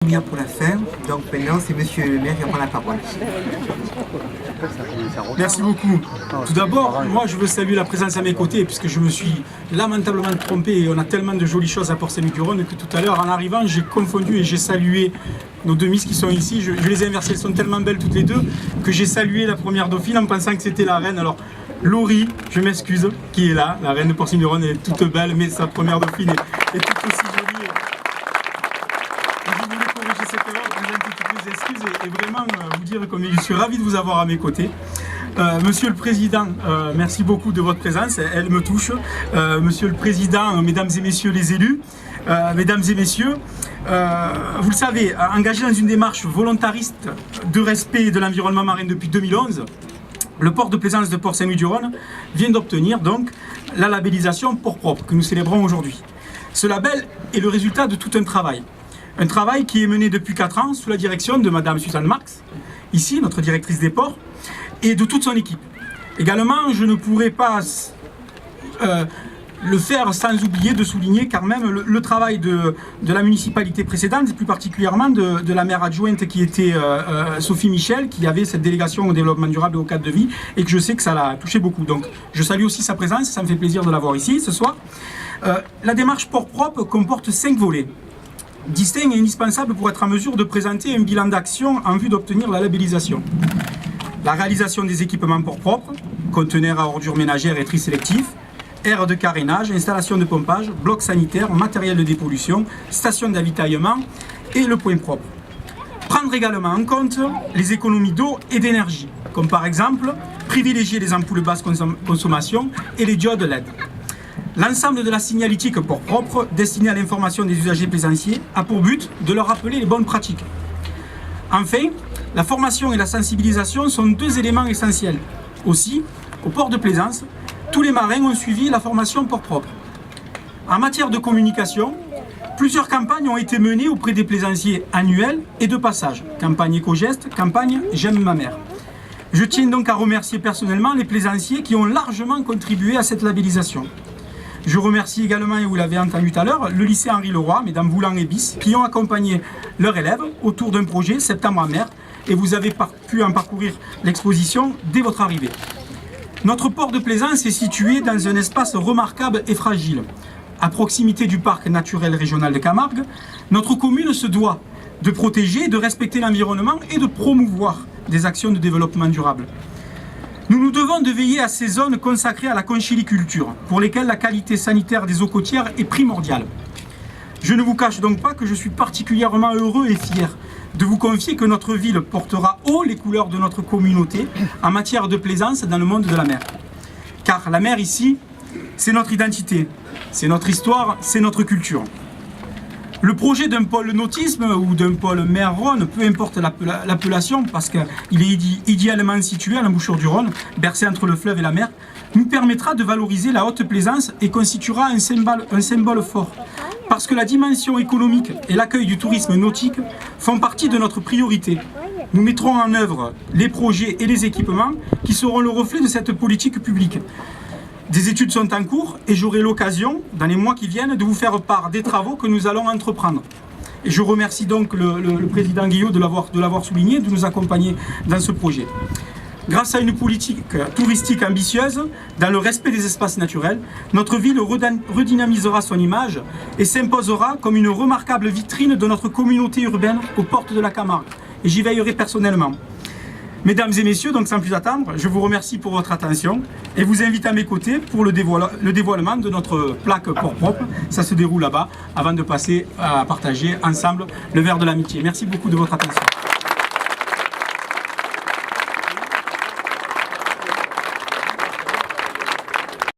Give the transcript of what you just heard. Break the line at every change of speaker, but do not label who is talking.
lumière pour la fin. Donc maintenant, c'est monsieur le maire qui va prendre la parole.
Merci beaucoup. Tout d'abord, moi je veux saluer la présence à mes côtés puisque je me suis lamentablement trompé et on a tellement de jolies choses à Port-Saint-Luc-du-Rhône que tout à l'heure en arrivant j'ai confondu et j'ai salué nos deux misses qui sont ici. Je les ai inversées, elles sont tellement belles toutes les deux que j'ai salué la première dauphine en pensant que c'était la reine. Alors Laurie, je m'excuse, qui est là, la reine de Port-Saint-Luc-du-Rhône, elle est toute belle mais sa première dauphine est toute aussi jolie. Et je voulais corriger cette erreur, présenter toutes les excuses et vraiment vous dire que je suis ravi de vous avoir à mes côtés. Monsieur le Président, merci beaucoup de votre présence, elle me touche. Monsieur le Président, Mesdames et Messieurs les élus, Mesdames et Messieurs, vous le savez, engagé dans une démarche volontariste de respect de l'environnement marin depuis 2011, le port de plaisance de Port-Saint-Louis-du-Rhône vient d'obtenir donc la labellisation Port Propre que nous célébrons aujourd'hui. Ce label est le résultat de tout un travail qui est mené depuis 4 ans sous la direction de Madame Suzanne Marx, ici notre directrice des ports, et de toute son équipe. Également, je ne pourrais pas le faire sans oublier de souligner quand même le travail de la municipalité précédente, et plus particulièrement de la maire adjointe qui était Sophie Michel, qui avait cette délégation au développement durable et au cadre de vie, et que je sais que ça l'a touché beaucoup. Donc je salue aussi sa présence, ça me fait plaisir de l'avoir ici ce soir. La démarche Port Propre comporte 5 volets, distincts et indispensables pour être en mesure de présenter un bilan d'action en vue d'obtenir la labellisation. La réalisation des équipements Port Propre, conteneurs à ordures ménagères et tri sélectif, aires de carénage, installation de pompage, blocs sanitaires, matériel de dépollution, station d'avitaillement et le point propre. Prendre également en compte les économies d'eau et d'énergie, comme par exemple privilégier les ampoules basse consommation et les diodes LED. L'ensemble de la signalétique Port Propre destinée à l'information des usagers plaisanciers a pour but de leur rappeler les bonnes pratiques. Enfin, la formation et la sensibilisation sont 2 éléments essentiels. Aussi, au port de plaisance, tous les marins ont suivi la formation Port Propre. En matière de communication, plusieurs campagnes ont été menées auprès des plaisanciers annuels et de passage. Campagne éco-geste, campagne J'aime ma mer. Je tiens donc à remercier personnellement les plaisanciers qui ont largement contribué à cette labellisation. Je remercie également, et vous l'avez entendu tout à l'heure, le lycée Henri Leroy, mesdames Voulant et Bis, qui ont accompagné leurs élèves autour d'un projet Septembre en mer, et vous avez pu en parcourir l'exposition dès votre arrivée. Notre port de plaisance est situé dans un espace remarquable et fragile. À proximité du parc naturel régional de Camargue, notre commune se doit de protéger, de respecter l'environnement et de promouvoir des actions de développement durable. Nous nous devons de veiller à ces zones consacrées à la conchiliculture, pour lesquelles la qualité sanitaire des eaux côtières est primordiale. Je ne vous cache donc pas que je suis particulièrement heureux et fier de vous confier que notre ville portera haut les couleurs de notre communauté en matière de plaisance dans le monde de la mer. Car la mer ici, c'est notre identité, c'est notre histoire, c'est notre culture. Le projet d'un pôle nautisme ou d'un pôle mer-Rhône, peu importe l'appellation, parce qu'il est idéalement situé à l'embouchure du Rhône, bercé entre le fleuve et la mer, nous permettra de valoriser la haute plaisance et constituera un symbole fort. Parce que la dimension économique et l'accueil du tourisme nautique font partie de notre priorité. Nous mettrons en œuvre les projets et les équipements qui seront le reflet de cette politique publique. Des études sont en cours et j'aurai l'occasion, dans les mois qui viennent, de vous faire part des travaux que nous allons entreprendre. Et je remercie donc le président Guillot de l'avoir souligné, de nous accompagner dans ce projet. Grâce à une politique touristique ambitieuse, dans le respect des espaces naturels, notre ville redynamisera son image et s'imposera comme une remarquable vitrine de notre communauté urbaine aux portes de la Camargue. Et j'y veillerai personnellement. Mesdames et messieurs, donc sans plus attendre, je vous remercie pour votre attention et vous invite à mes côtés pour le dévoilement de notre plaque Port Propre. Ça se déroule là-bas avant de passer à partager ensemble le verre de l'amitié. Merci beaucoup de votre attention.